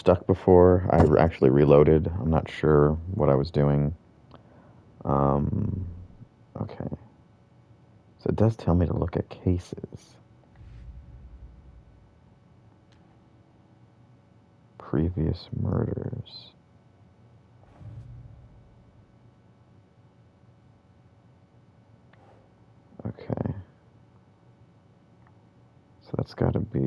stuck before. I actually reloaded. I'm not sure what I was doing. Um, okay. So it does tell me to look at cases. Previous murders. Okay. So that's got to be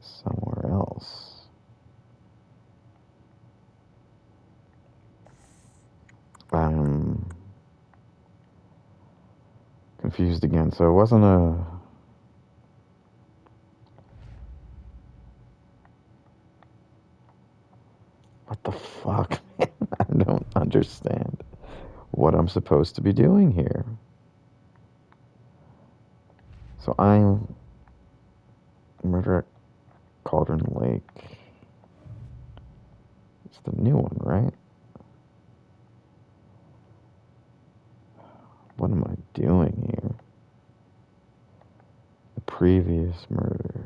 somewhere else. I'm confused again. So it wasn't a... What the fuck? I don't understand what I'm supposed to be doing here. So I'm murder at Cauldron Lake. It's the new one, right? What am I doing here? The previous murders.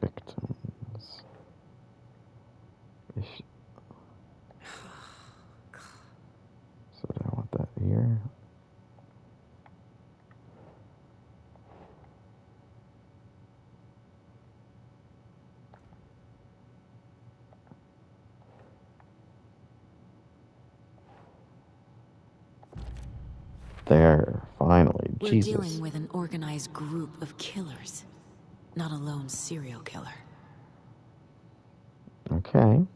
Victims. So do I want that here? There, finally. We're Jesus. dealing with an organized group of killers, not a lone serial killer. Okay.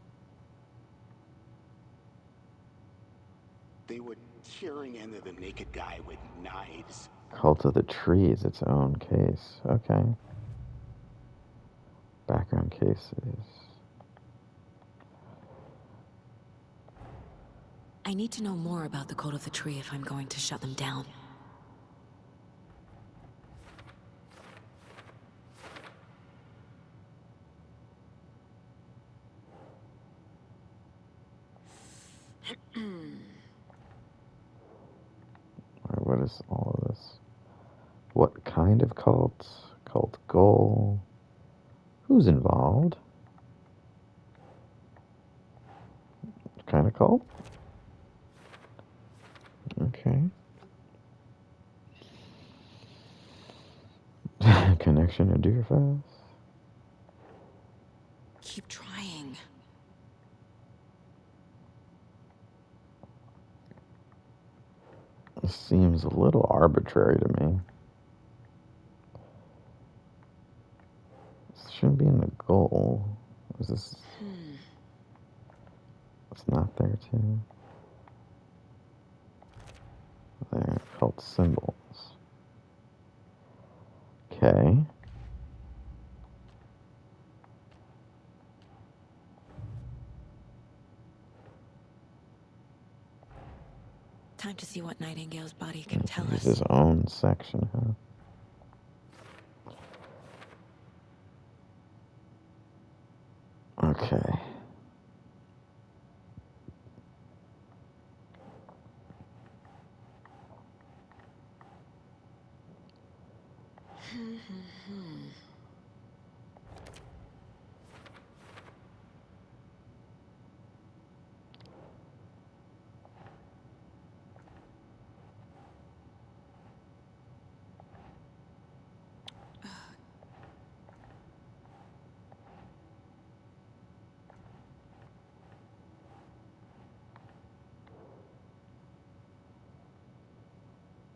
They were tearing into the naked guy with knives. Cult of the Tree is its own case. Okay. Background cases. I need to know more about the Code of the Tree if I'm going to shut them down. Alright, what is all of this? What kind of cult? Cult goal? Who's involved? What kind of cult? Okay. Connection to Deerfest? Keep trying. This seems a little arbitrary to me. This shouldn't be in the goal. Is this... It's not there too. There, cult symbols. Okay. Time to see what Nightingale's body can tell Here's us. his own section, huh? Okay.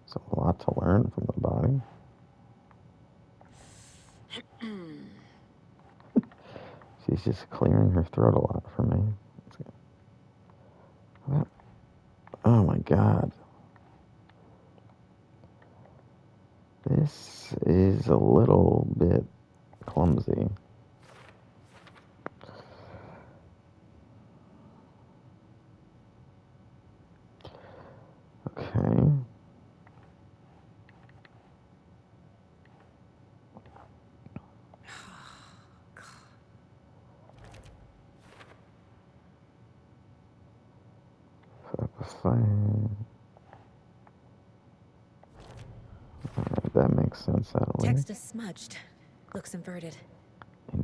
It's a lot to learn from the body. She's just clearing her throat a lot for me. What? Oh my god. This is a little bit clumsy. Okay. Put up a fire. makes sense, that way. Text is smudged. Looks inverted.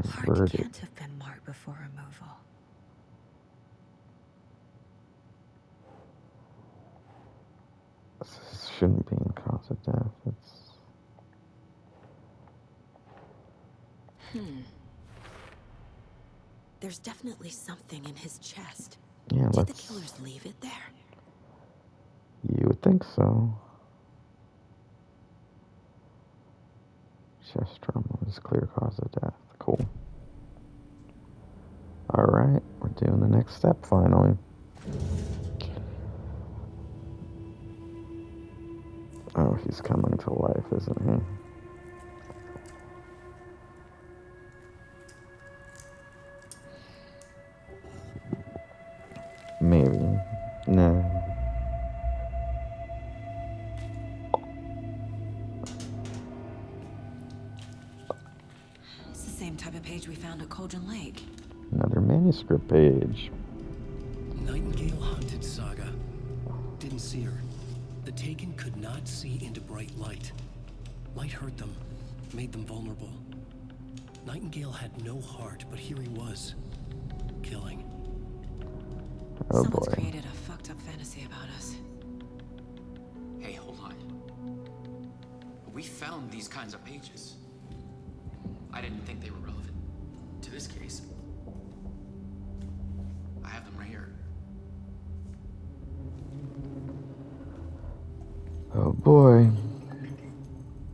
Heart Inverted. can't have been marked before removal. This shouldn't be in cause of death. It's... There's definitely something in his chest. Yeah, Did the let's... killers leave it there? You would think so. Chest trauma is clear cause of death. Cool. Alright, we're doing the next step finally. Oh, he's coming to life, isn't he? Maybe. No. It's the same type of page we found at Cauldron Lake. Another manuscript page. Nightingale hunted Saga. Didn't see her. The Taken could not see into bright light. Light hurt them, made them vulnerable. Nightingale had no heart, but here he was, killing. Oh Someone's boy. created a fucked up fantasy about us. Hey, hold on. We found these kinds of pages. I didn't think they were relevant to this case. I have them right here. Oh boy.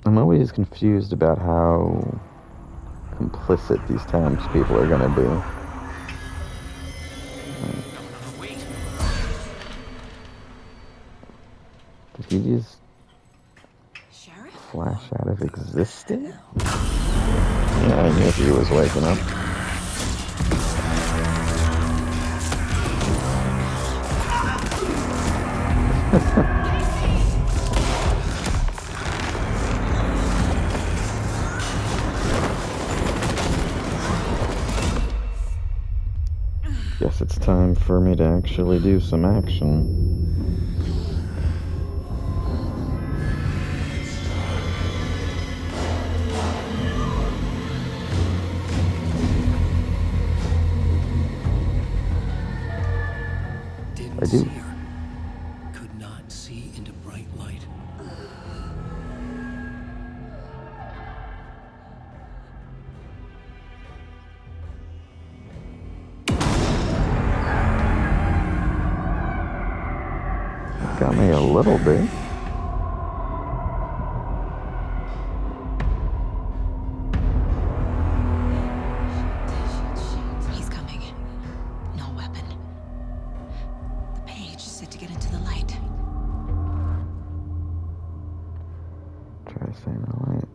I'm always confused about how complicit these townspeople are gonna be. No, wait. Did he just Sheriff? flash out of existence? Yeah, I knew he was waking up. Guess it's time for me to actually do some action. Didn't I do. see her. Could not see into bright light. Got me a little bit. He's coming. No weapon. The page said to get into the light. Try to stay in the light.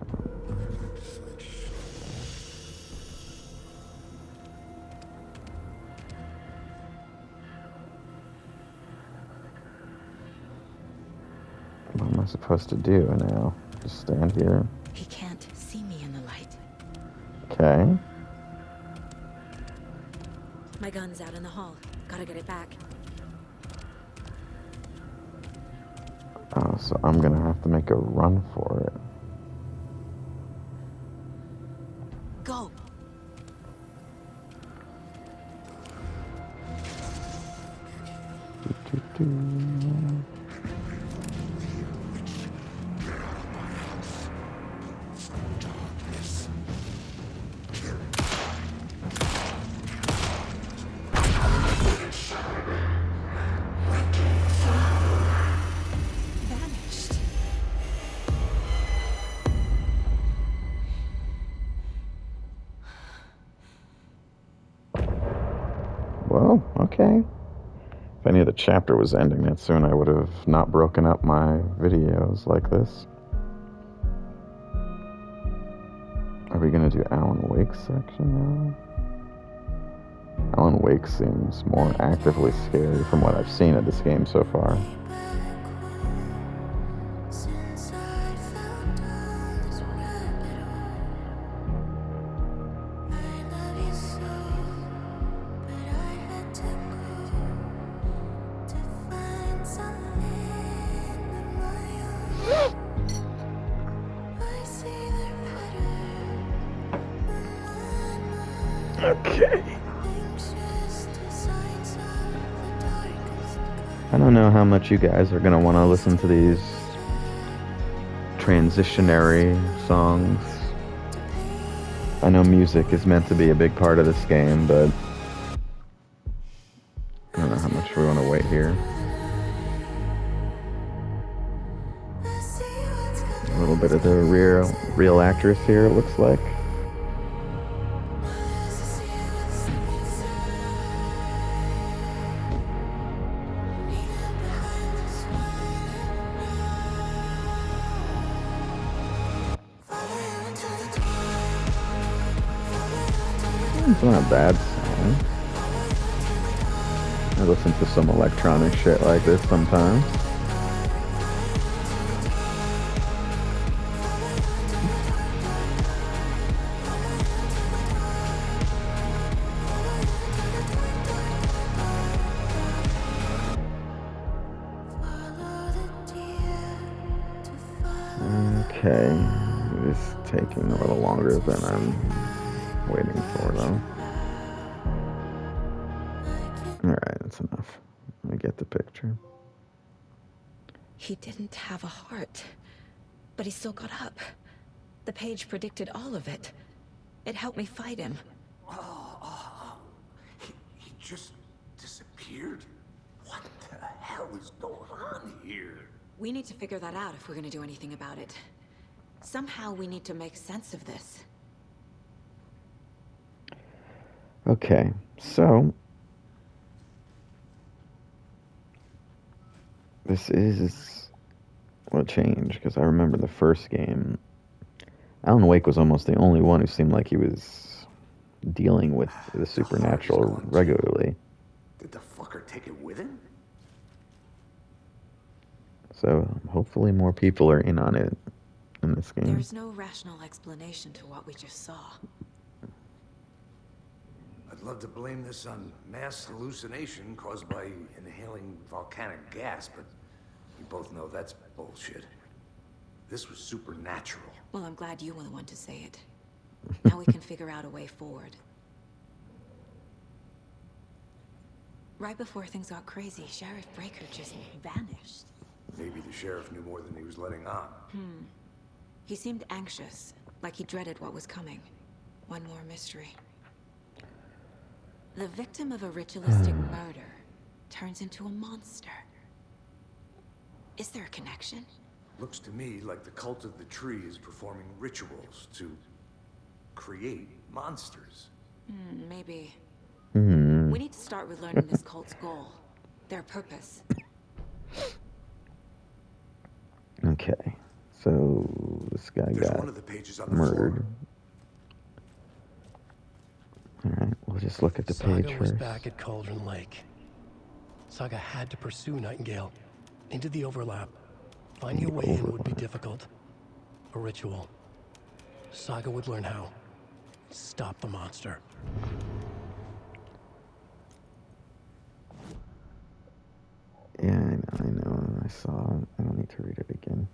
What am I supposed to do now? Just stand here? He can't see me in the light. Okay. My gun's out in the hall. Gotta get it back. Oh, so I'm gonna have to make a run for it. Go! Doo-doo-doo. Vanished. Well, okay. If I knew the chapter was ending that soon, I would have not broken up my videos like this. Are we gonna do Alan Wake's section now? Alan Wake seems more actively scary from what I've seen of this game so far. Okay. I don't know how much you guys are going to want to listen to these transitionary songs. I know music is meant to be a big part of this game, but I don't know how much we want to wait here. A little bit of the real actress here, it looks like. It's not a bad song. I listen to some electronic shit like this sometimes. Okay, this is taking a little longer than I'm waiting for, though. Alright, that's enough. I get the picture. He didn't have a heart, but he still got up. The page predicted all of it. It helped me fight him. He just disappeared? What the hell is going on here? We need to figure that out if we're gonna do anything about it. Somehow we need to make sense of this. Okay, so this is a change, because I remember the first game, Alan Wake was almost the only one who seemed like he was dealing with the supernatural regularly. Did the fucker take it with him? So hopefully more people are in on it in this game. There's no rational explanation to what we just saw. I'd love to blame this on mass hallucination caused by inhaling volcanic gas, but we both know that's bullshit. This was supernatural. Well, I'm glad you were the one to say it. Now we can figure out a way forward. Right before things got crazy, Sheriff Breaker just vanished. Maybe the sheriff knew more than he was letting on. He seemed anxious, like he dreaded what was coming. One more mystery. The victim of a ritualistic murder turns into a monster. Is there a connection? Looks to me like the cult of the tree is performing rituals to create monsters. Maybe. Hmm. We need to start with learning this cult's goal. Their purpose. Okay, so this guy There's got one of the pages on the murdered. floor. Alright, we'll just look at the Saga page was first. back at Cauldron Lake. Saga had to pursue Nightingale into the overlap. Finding a way in would be difficult. A ritual. Saga would learn how. Stop the monster. Yeah, I know, I saw it. I don't need to read it again.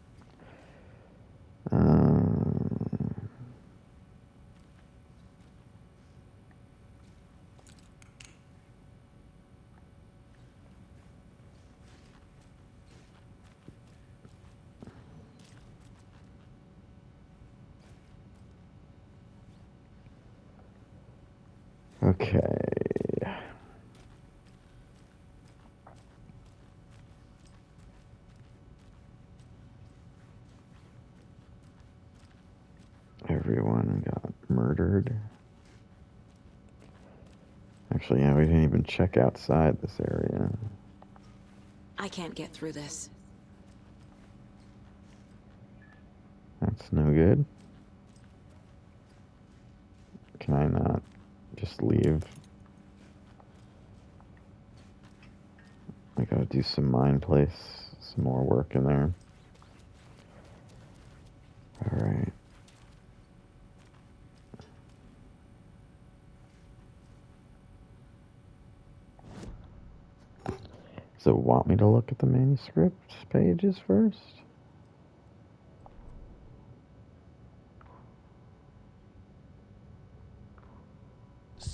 Okay. Everyone got murdered. Actually, yeah, we didn't even check outside this area. I can't get through this. That's no good. Can I not just leave? I gotta do some mind place, some more work in there. Alright. So want me to look at the manuscript pages first?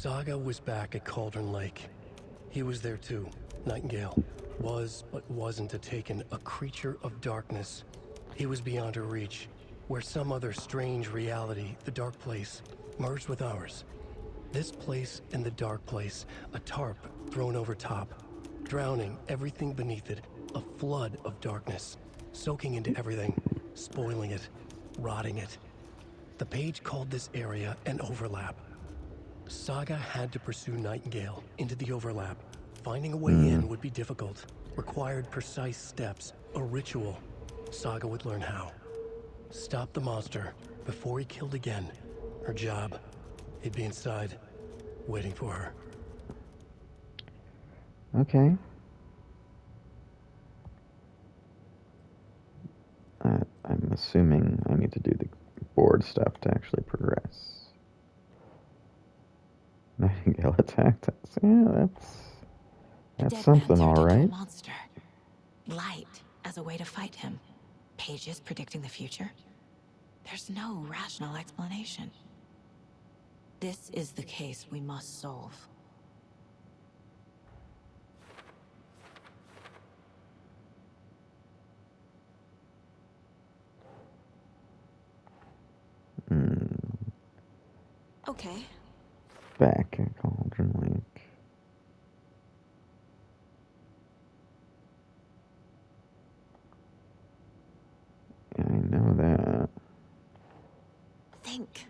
Saga was back at Cauldron Lake. He was there too. Nightingale was, but wasn't a Taken, a creature of darkness. He was beyond her reach, where some other strange reality, the dark place, merged with ours. This place and the dark place, a tarp thrown over top, drowning everything beneath it, a flood of darkness, soaking into everything, spoiling it, rotting it. The page called this area an overlap. Saga had to pursue Nightingale into the overlap. Finding a way in would be difficult, required precise steps, a ritual. Saga would learn how. Stop the monster before he killed again. Her job, he'd be inside, waiting for her. Okay. I'm assuming I need to do the board stuff to actually progress. Nightingale attacked us. Yeah, that's Dead man something, turned all into a right. monster. Light as a way to fight him. Pages predicting the future. There's no rational explanation. This is the case we must solve. Okay. Back at Cauldron Lake. Yeah, I know that. Think.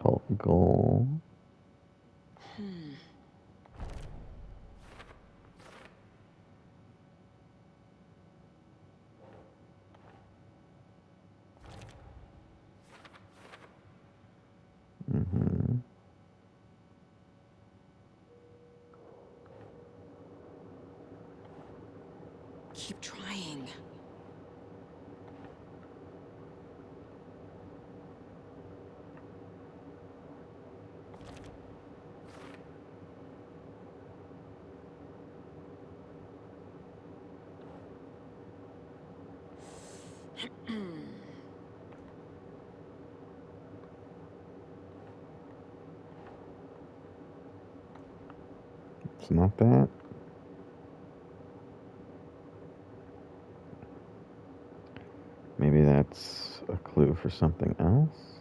Cult goal. Keep trying. It's not that. Maybe that's a clue for something else.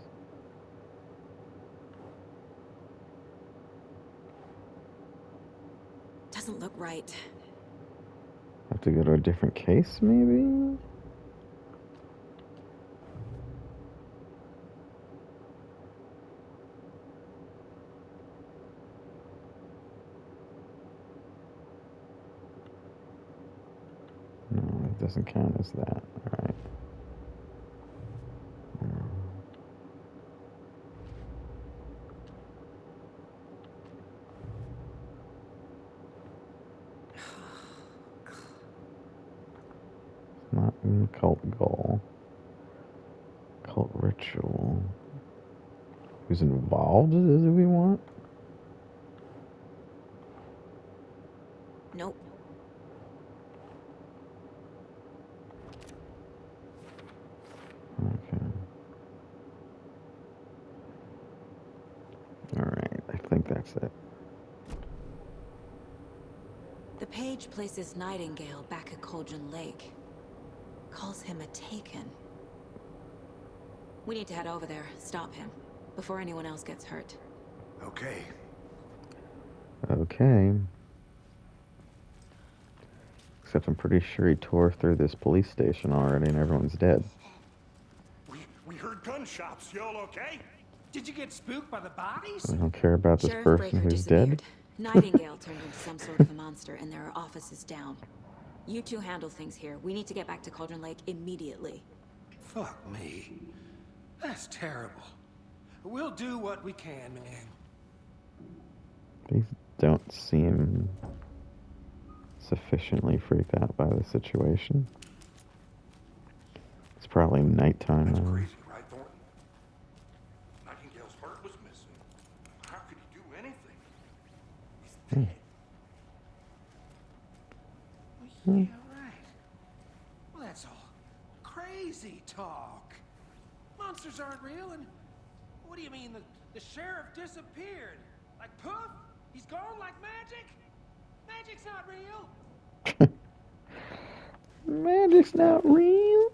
Doesn't look right. Have to go to a different case, maybe? No, it doesn't count as that. Alright. Not in cult goal. Cult ritual. Who's involved is who we want? Nope. Okay. Alright, I think that's it. The page places Nightingale back at Cauldron Lake. Calls him a Taken. We need to head over there, stop him, before anyone else gets hurt. Okay. Okay. Except I'm pretty sure he tore through this police station already and everyone's dead. We heard gunshots. Y'all okay? Did you get spooked by the bodies? I don't care about this Sheriff person Breaker who's dead. disappeared. Nightingale turned into some sort of a monster, and there are offices down. You two handle things here. We need to get back to Cauldron Lake immediately. Fuck me. That's terrible. We'll do what we can, man. These don't seem sufficiently freaked out by the situation. It's probably nighttime That's now. crazy, right, Thornton? Nightingale's heart was missing. Well, yeah, right. Well, that's all crazy talk. Monsters aren't real, and what do you mean the sheriff disappeared? Like poof? He's gone like magic? Magic's not real. Magic's not real.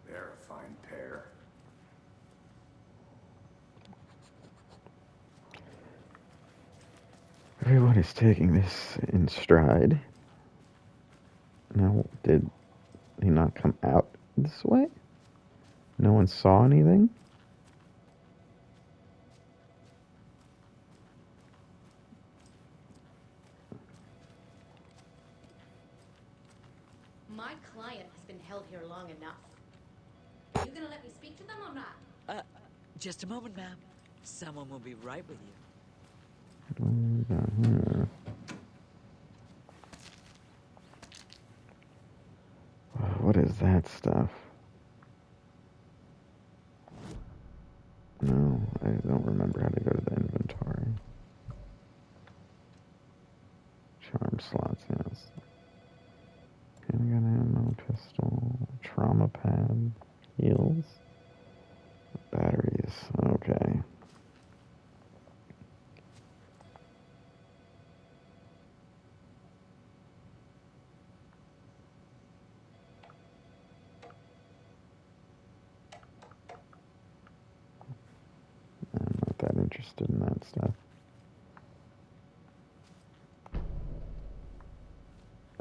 They're a fine pair. Everyone is taking this in stride. Now, did he not come out this way? No one saw anything? My client has been held here long enough. You gonna let me speak to them or not? Just a moment, ma'am. Someone will be right with you. What is that stuff? No, I don't remember how to go to the inventory. Charm slots, yes. Handgun ammo, pistol, trauma pad, heals, batteries. Okay. I'm not that interested in that stuff.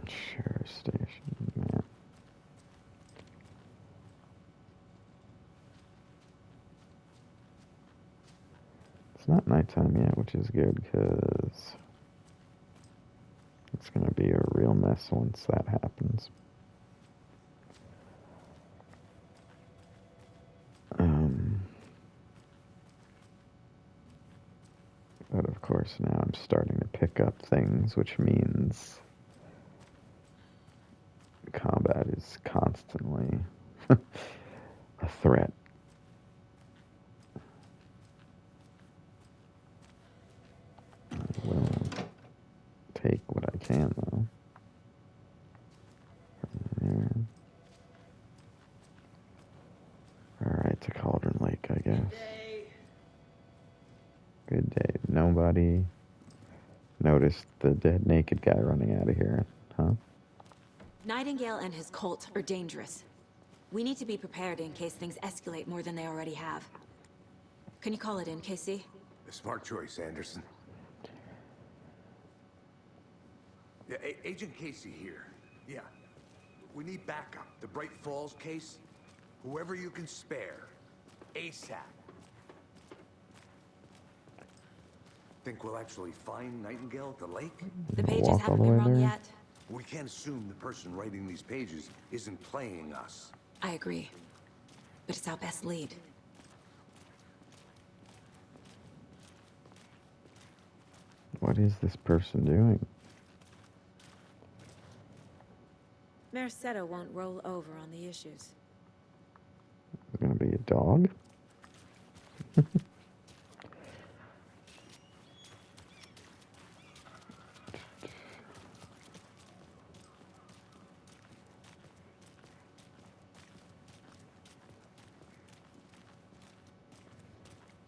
Sheriff station, yeah. It's not nighttime yet, which is good, because it's going to be a real mess once that happens. But of course now I'm starting to pick up things, which means combat is constantly a threat. I will take what I can, though. From there. Alright, to Cauldron Lake, I guess. Good day. Nobody noticed the dead naked guy running out of here, huh? Nightingale and his cult are dangerous. We need to be prepared in case things escalate more than they already have. Can you call it in, Casey? A smart choice, Anderson. Yeah, Agent Casey here. Yeah. We need backup. The Bright Falls case. Whoever you can spare. ASAP. Think we'll actually find Nightingale at the lake? The pages Walk all haven't the been way run there? yet. We can't assume the person writing these pages isn't playing us. I agree. But it's our best lead. What is this person doing? Mercado won't roll over on the issues. Is it gonna be a dog?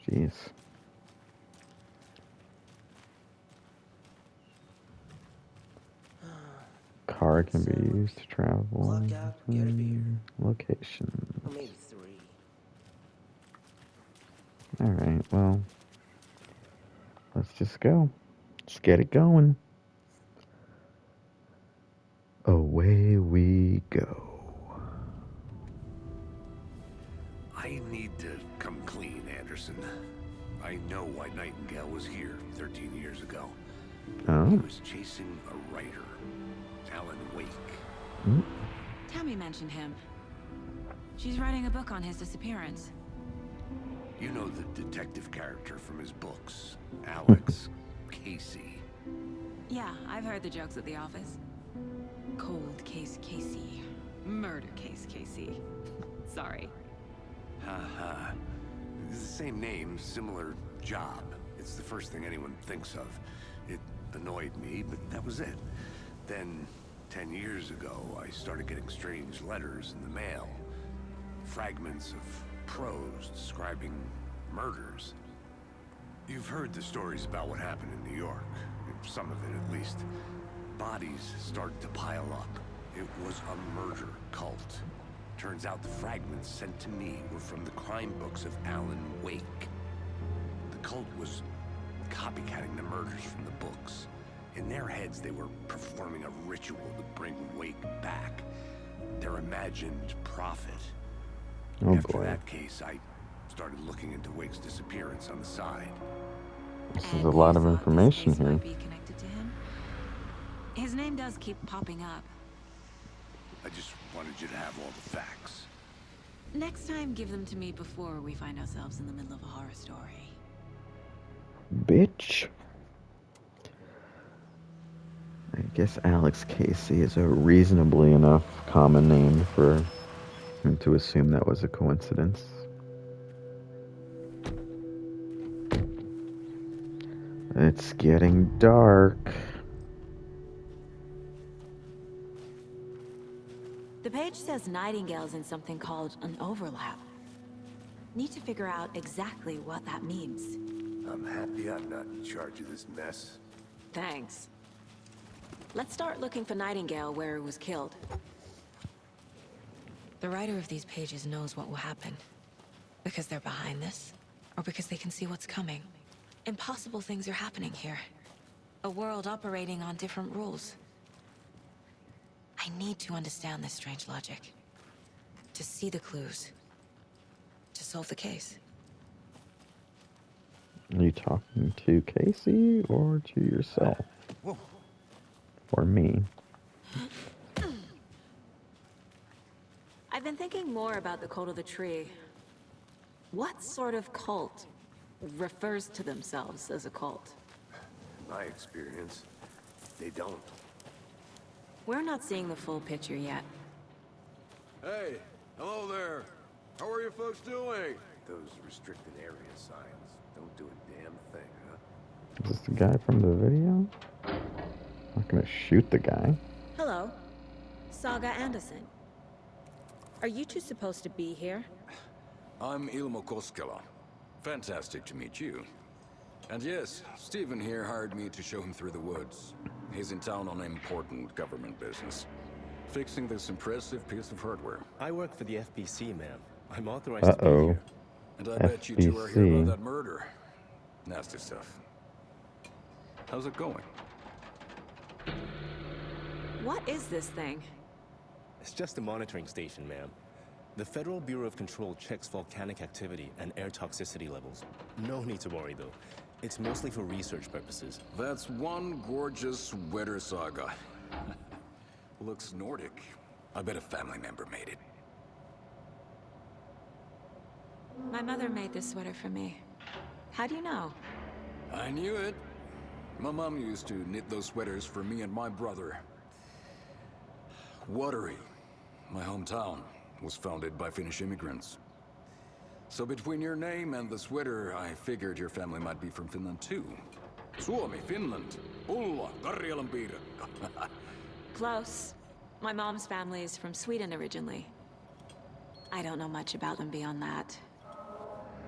Jeez. Car can be used to travel Clock out, get a beer. between locations. Or maybe 3. Alright, well, let's just go. Let's get it going. Away we go. I need to come clean, Anderson. I know why Nightingale was here 13 years ago. He Oh. was chasing a writer, Alan Wake. Tammy mentioned him. She's writing a book on his disappearance. You know the detective character from his books, Alex Casey. Yeah, I've heard the jokes at the office. Cold case Casey. Murder case Casey. Sorry. Haha. It's the same name, similar job. It's the first thing anyone thinks of. It annoyed me, but that was it. Then, 10 years ago, I started getting strange letters in the mail. Fragments of prose describing murders. You've heard the stories about what happened in New York. Some of it, at least. Bodies started to pile up. It was a murder cult. Turns out the fragments sent to me were from the crime books of Alan Wake. The cult was copycatting the murders from the books. In their heads, they were performing a ritual to bring Wake back. Their imagined prophet. Oh After boy. that case, I started looking into Wake's disappearance on the side. This is And a lot you of thought information this case here. might be connected to him? His name does keep popping up. I just wanted you to have all the facts. Next time, give them to me before we find ourselves in the middle of a horror story. Bitch. I guess Alex Casey is a reasonably enough common name for him to assume that was a coincidence. It's getting dark. The page says Nightingale's in something called an overlap. Need to figure out exactly what that means. I'm happy I'm not in charge of this mess. Thanks. Let's start looking for Nightingale where he was killed. The writer of these pages knows what will happen. Because they're behind this, or because they can see what's coming. Impossible things are happening here. A world operating on different rules. I need to understand this strange logic. To see the clues. To solve the case. Are you talking to Casey or to yourself? Whoa. Or me? I've been thinking more about the cult of the tree. What sort of cult refers to themselves as a cult? In my experience, they don't. We're not seeing the full picture yet. Hey, hello there. How are you folks doing? Those restricted area signs don't do a damn thing, huh? Is this the guy from the video? I'm not gonna shoot the guy. Hello. Saga Anderson. Are you two supposed to be here? I'm Ilmo Koskela. Fantastic to meet you. And yes, Stephen here hired me to show him through the woods. He's in town on important government business. Fixing this impressive piece of hardware. I work for the FBC, ma'am. I'm authorized to be Uh-oh. here. And I bet you two are here FBC. about that murder. Nasty stuff. How's it going? What is this thing? It's just a monitoring station, ma'am. The Federal Bureau of Control checks volcanic activity and air toxicity levels. No need to worry, though. It's mostly for research purposes. That's one gorgeous weather saga. Looks Nordic. I bet a family member made it. My mother made this sweater for me. How do you know? I knew it. My mom used to knit those sweaters for me and my brother. Watery, my hometown, was founded by Finnish immigrants. So between your name and the sweater, I figured your family might be from Finland too. Suomi, Finland, Ulla, Karjalan piirakka. Close. My mom's family is from Sweden originally. I don't know much about them beyond that.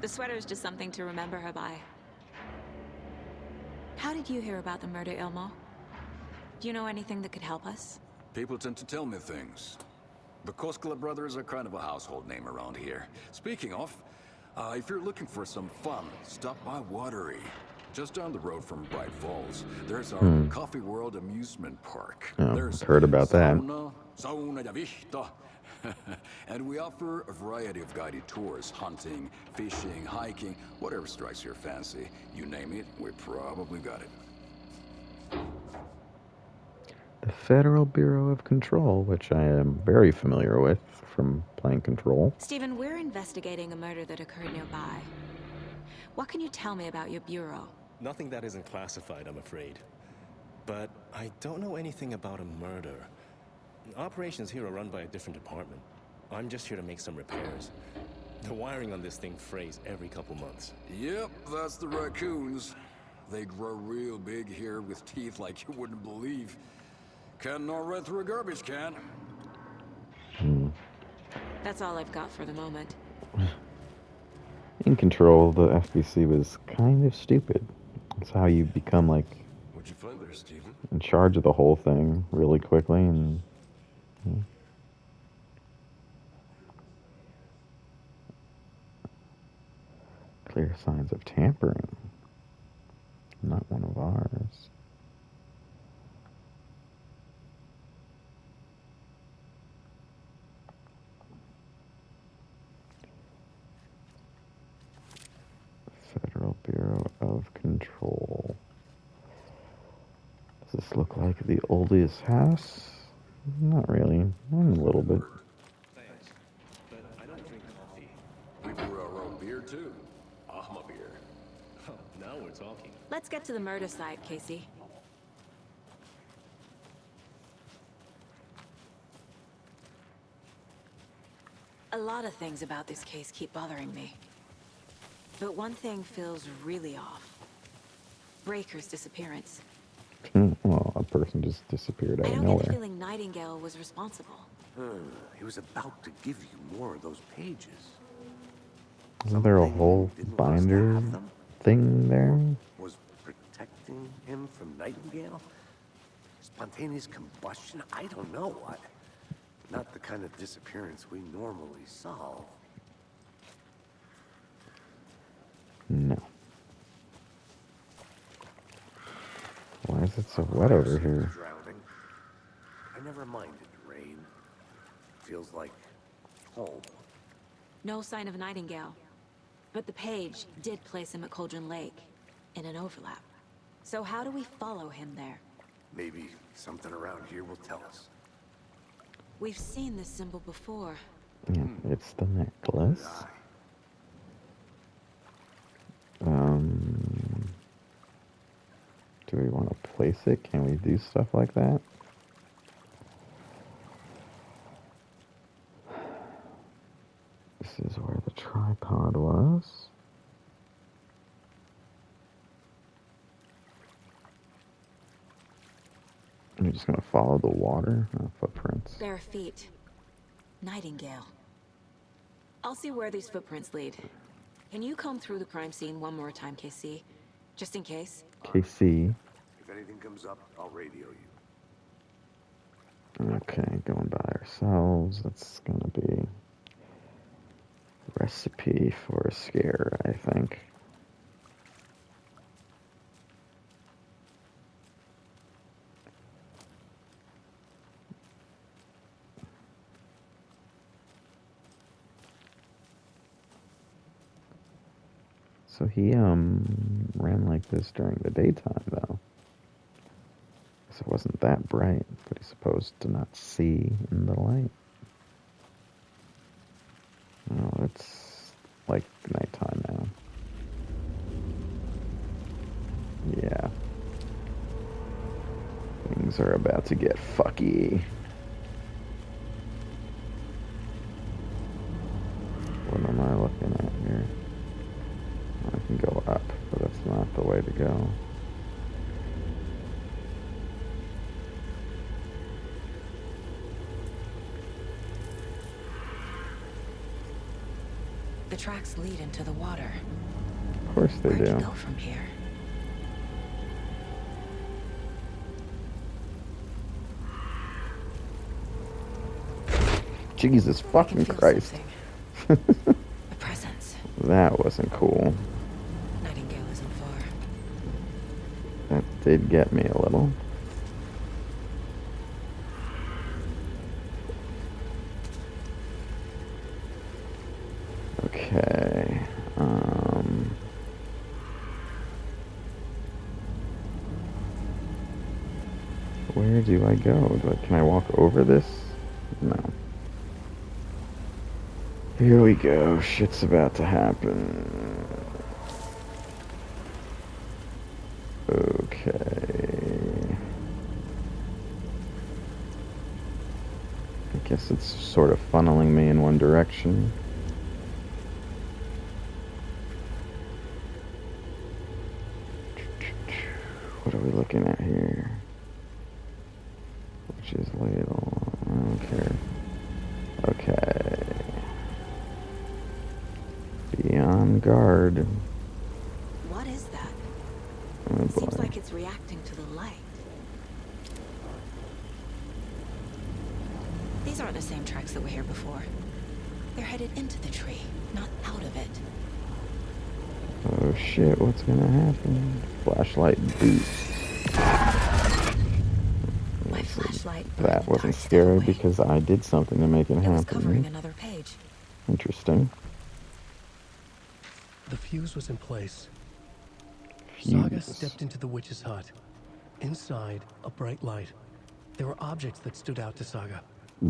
The sweater is just something to remember her by. How did you hear about the murder, Ilmo? Do you know anything that could help us? People tend to tell me things. The Koskela brothers are kind of a household name around here. Speaking of, if you're looking for some fun, stop by Watery. Just down the road from Bright Falls, there's our Coffee World amusement park. Oh, There's I've heard about that. sauna ja vihta. And we offer a variety of guided tours, hunting, fishing, hiking, whatever strikes your fancy. You name it, we probably got it. The Federal Bureau of Control, which I am very familiar with from playing Control. Stephen, we're investigating a murder that occurred nearby. What can you tell me about your bureau? Nothing that isn't classified, I'm afraid. But I don't know anything about a murder. Operations here are run by a different department. I'm just here to make some repairs. The wiring on this thing frays every couple months. Yep, that's the raccoons. They grow real big here with teeth like you wouldn't believe. Can't gnaw right through a garbage can. That's all I've got for the moment. In Control, the FBC was kind of stupid. That's how you become, like, What'd you find there, Stephen? in charge of the whole thing really quickly, and... yeah. Clear signs of tampering. Not one of ours. Federal Bureau of Control. Does this look like the oldest house? Not really. A little bit. Thanks, but I don't drink coffee. We brew our own beer, too. Ahma beer. Oh, now we're talking. Let's get to the murder site, Casey. A lot of things about this case keep bothering me. But one thing feels really off. Breaker's disappearance. Well, a person just disappeared out I of don't get the nowhere. feeling Nightingale was responsible. He was about to give you more of those pages. Isn't there a whole Didn't want us to binder have them? thing there? Was protecting him from Nightingale? Spontaneous combustion? I don't know what. Not the kind of disappearance we normally solve. No. Why is it so wet over here? Drowning. I never minded rain. Feels like home. No sign of Nightingale. But the page did place him at Cauldron Lake, in an overlap. So how do we follow him there? Maybe something around here will tell us. We've seen this symbol before. Yeah, it's the necklace. Aye. Do we want to place it? Can we do stuff like that? This is where the tripod was. I'm just gonna follow the water footprints. Bare feet. Nightingale. I'll see where these footprints lead. Can you comb through the crime scene one more time, KC? Just in case? KC. If anything comes up, I'll radio you. Okay, going by ourselves. That's gonna be recipe for a scare, I think. So he ran like this during the daytime though. So it wasn't that bright, but he's supposed to not see in the light. Oh, it's like nighttime now. Yeah. Things are about to get fucky. What am I looking at here? I can go up, but that's not the way to go. The tracks lead into the water. Of course they Where'd do. you go from here? Jesus fucking Feel Christ. something. A presence. That wasn't cool. Nightingale isn't far. That did get me a little. Okay. Where do I go? Can I walk over this? No. Here we go. Shit's about to happen. Okay. guess it's sort of funneling me in one direction. What are we looking at here? Which is ladle. I don't care. Okay. Be on guard. What is that? Oh It seems boy. like it's reacting to the light. These aren't the same tracks that were here before. They're headed into the tree, not out of it. Oh shit, what's gonna happen? Flashlight boost. My flashlight burned That the wasn't dark stuff scary away. because I did something to make it It was covering happen. another page. Interesting. The fuse was in place. Saga Fuse. stepped into the witch's hut. Inside, a bright light. There were objects that stood out to Saga,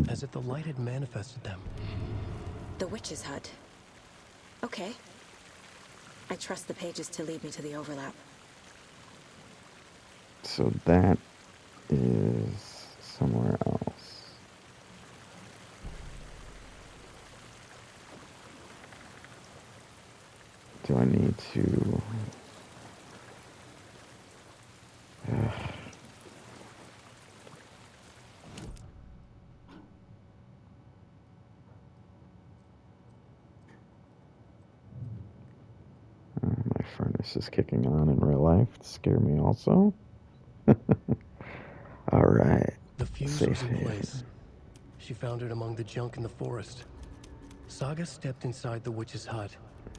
as if the light had manifested them. The witch's hut. Okay. I trust the pages to lead me to the overlap. So that is somewhere else. Do I need to... my furnace is kicking on in real life. It scared me also. Alright. The fuse Safe was in haven. place. She found it among the junk in the forest. Saga stepped inside the witch's hut.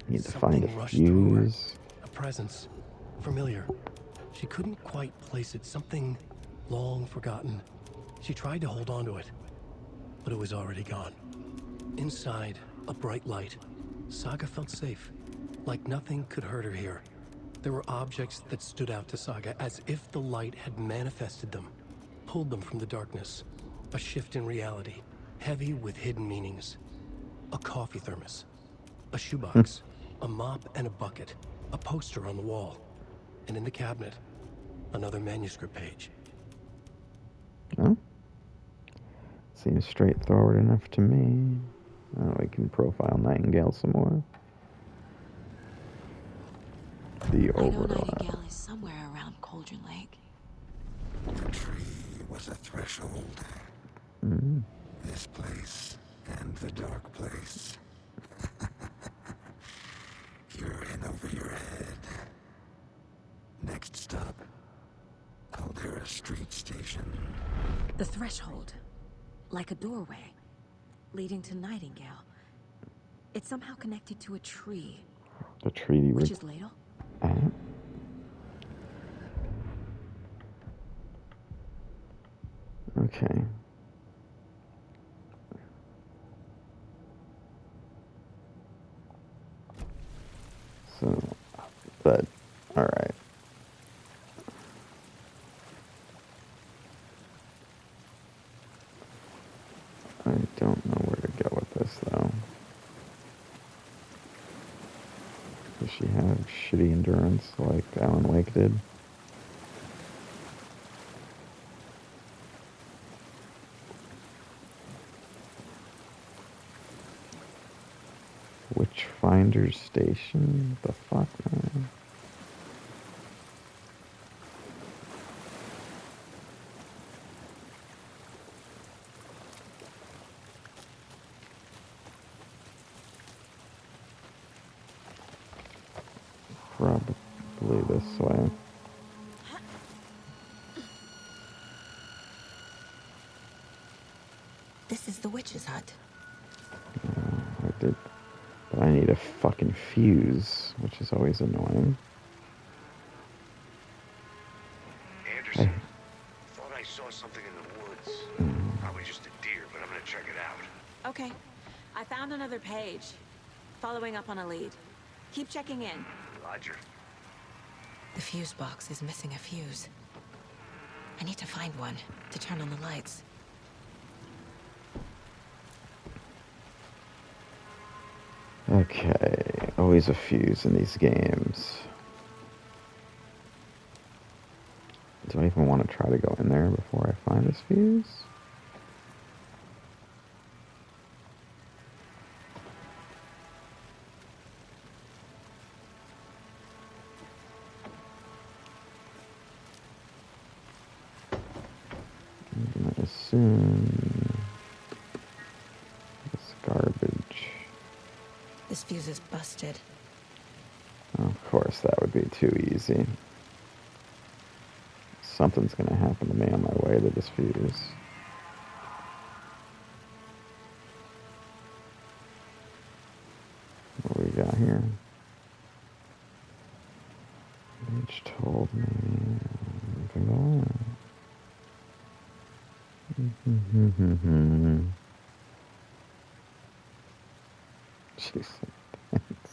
Need to find Something a rushed through her. fuse. A presence. Familiar. She couldn't quite place it. Something long forgotten. She tried to hold on to it, but it was already gone. Inside, a bright light. Saga felt safe, like nothing could hurt her here. There were objects that stood out to Saga as if the light had manifested them, pulled them from the darkness. A shift in reality, heavy with hidden meanings. A coffee thermos, a shoebox, a mop and a bucket, a poster on the wall, and in the cabinet, another manuscript page. Oh. Seems straightforward enough to me. Oh, we can profile Nightingale some more. The I know overlap. Nightingale is somewhere around Cauldron Lake. The tree was a threshold. Mm. This place and the dark place. You're in over your head. Next stop, Caldera Street Station. The threshold. Like a doorway. Leading to Nightingale. It's somehow connected to a tree. The treaty Which we're is Ladle? at. Okay. So, but, alright. I don't know where to go with this, though. Does she have shitty endurance like Alan Wake did? Witchfinder Station? The fuck, man? Probably this way. This is the witch's hut. I did. But I need a fucking fuse, which is always annoying. Anderson, thought I saw something in the woods. Probably just a deer, but I'm gonna check it out. Okay. I found another page. Following up on a lead. Keep checking in. Roger. The fuse box is missing a fuse. I need to find one to turn on the lights. Okay, always a fuse in these games. Do I even want to try to go in there before I find this fuse? soon. This garbage. This fuse is busted. Of course, that would be too easy. Something's gonna happen to me on my way to this fuse. What do we got here? Each told me you can go on. Jeez, thanks.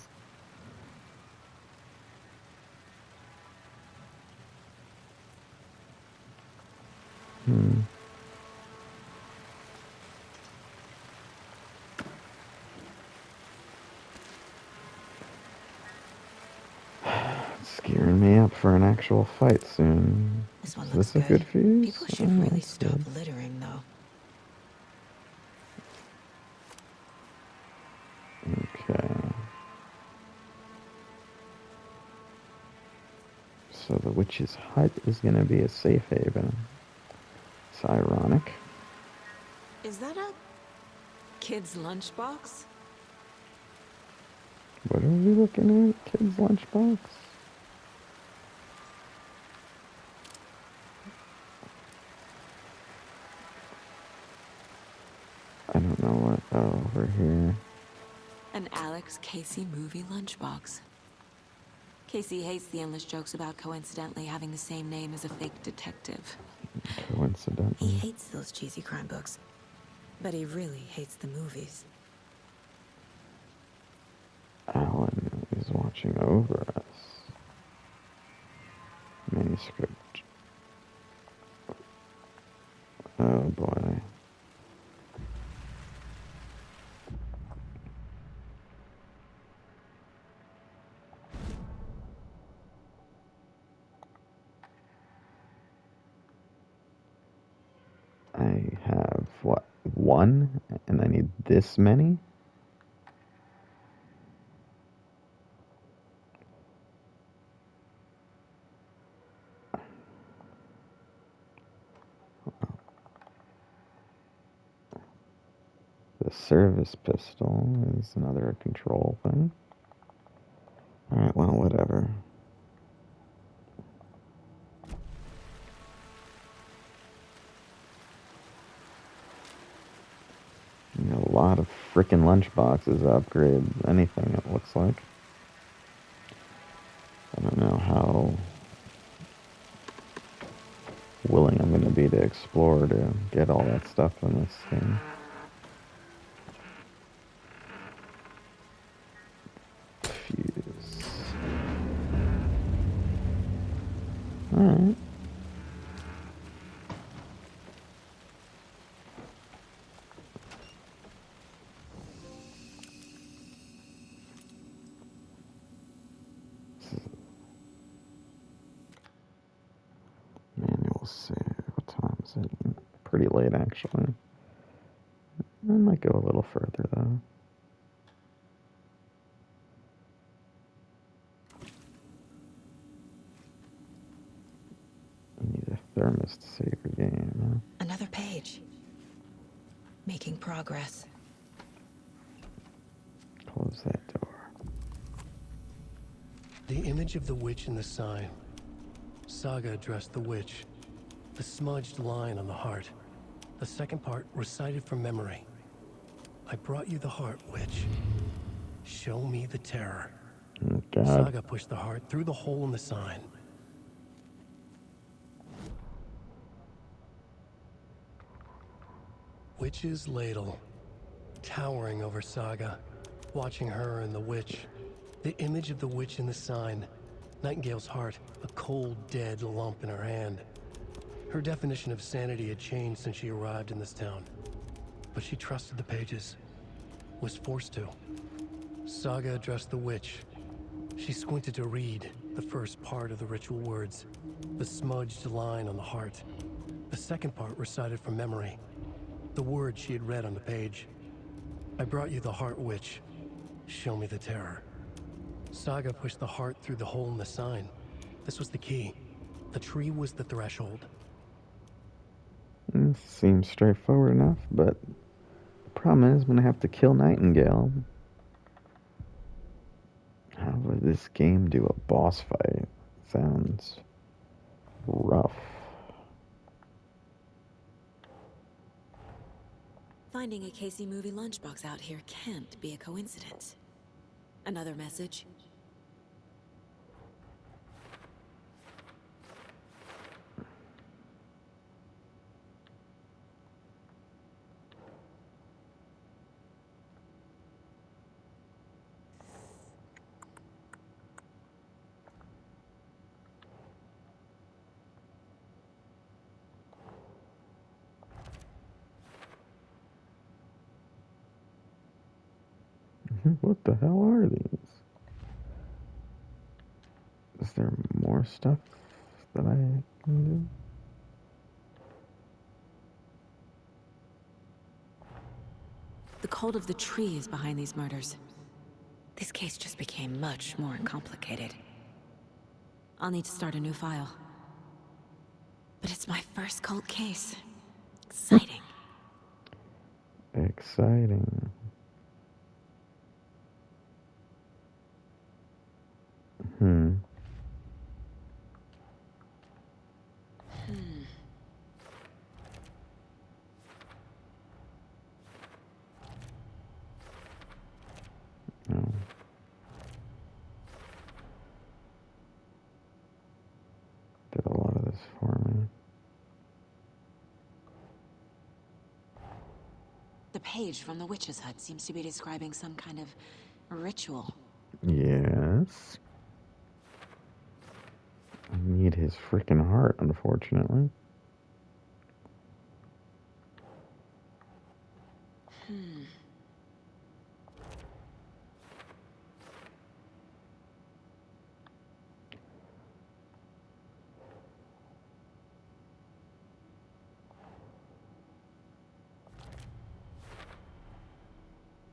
Gearing me up for an actual fight soon. This one Is looks this a good fuse? People should Oh, really that's stop good. littering, though. Okay. So the witch's hut is going to be a safe haven. It's ironic. Is that a kid's lunchbox? What are we looking at? Kid's lunchbox? I don't know what. Oh, over here. An Alex Casey movie lunchbox. Casey hates the endless jokes about coincidentally having the same name as a fake detective. He Coincidentally. hates those cheesy crime books, but he really hates the movies. Alan is watching over us. Manuscript. Oh boy. I have, what, one? And I need this many? The service pistol is another control thing. Alright, well, whatever. A lot of frickin' lunchboxes upgrade anything, it looks like. I don't know how willing I'm going to be to explore to get all that stuff in this thing. Fuse. Alright. Manual save. What time is it? Pretty late, actually. I might go a little further, though. I need a thermos to save your game, huh? Another page. Making progress. Close that door. The image of the witch in the sign. Saga addressed the witch. The smudged line on the heart. The second part recited from memory. I brought you the heart, witch. Show me the terror. Oh, God. Saga pushed the heart through the hole in the sign. Witch's ladle. Towering over Saga. Watching her and the witch. The image of the witch in the sign. Nightingale's heart, a cold, dead lump in her hand. Her definition of sanity had changed since she arrived in this town. But she trusted the pages. Was forced to. Saga addressed the witch. She squinted to read the first part of the ritual words. The smudged line on the heart. The second part recited from memory. The words she had read on the page. I brought you the heart, witch. Show me the terror. Saga pushed the heart through the hole in the sign. This was the key. The tree was the threshold. This seems straightforward enough, but the problem is I'm gonna have to kill Nightingale. How would this game do a boss fight? Sounds rough. Finding a Casey movie lunchbox out here can't be a coincidence. Another message? What the hell are these? Is there more stuff that I can do? The cult of the tree is behind these murders. This case just became much more complicated. I'll need to start a new file. But it's my first cult case. Exciting. Exciting. Hmm. Oh. Did a lot of this for me. The page from the witch's hut seems to be describing some kind of ritual. Yes. I need his freaking heart, unfortunately.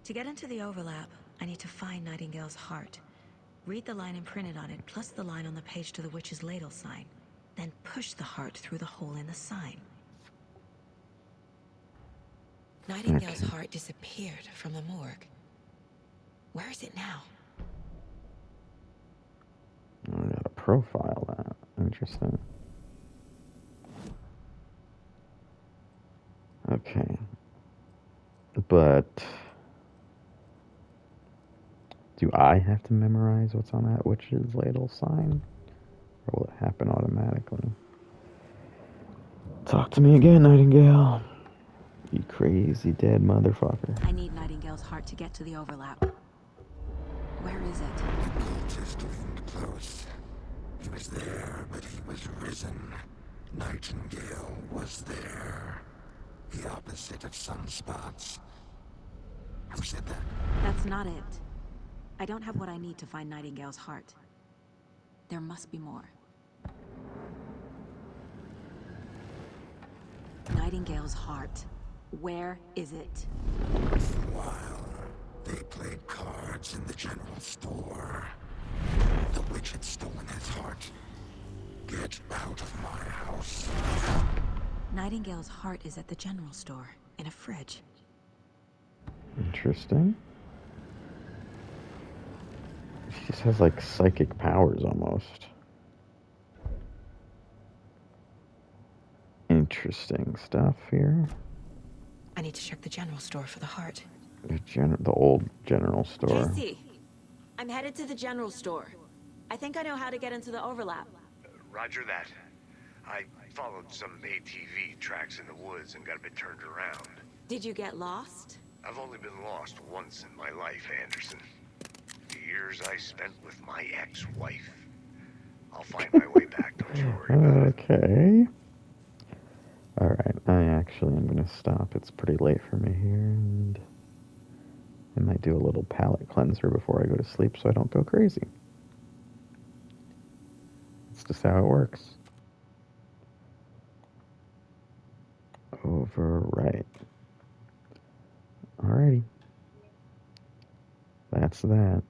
To get into the overlap, I need to find Nightingale's heart. Read the line imprinted on it, plus the line on the page to the witch's ladle sign. Then push the heart through the hole in the sign. Nightingale's Okay. heart disappeared from the morgue. Where is it now? I gotta profile that. Interesting. Okay. But do I have to memorize what's on that witch's ladle sign? Or will it happen automatically? Talk to me again, Nightingale. You crazy dead motherfucker. I need Nightingale's heart to get to the overlap. Where is it? The cultist leaned close. He was there, but he was risen. Nightingale was there. The opposite of sunspots. Who said that? That's not it. I don't have what I need to find Nightingale's heart. There must be more. Nightingale's heart. Where is it? While they played cards in the general store, the witch had stolen his heart. Get out of my house. Nightingale's heart is at the general store, in a fridge. Interesting. She just has like psychic powers almost. Interesting stuff here. I need to check the general store for the heart. The old general store. Casey! I'm headed to the general store. I think I know how to get into the overlap. Roger that. I followed some ATV tracks in the woods and got a bit turned around. Did you get lost? I've only been lost once in my life, Anderson. The years I spent with my ex-wife. I'll find my way back, don't you worry about it. Okay. Alright, I actually am gonna stop. It's pretty late for me here, and I might do a little palate cleanser before I go to sleep so I don't go crazy. It's just how it works. Overwrite. Alrighty. That's that.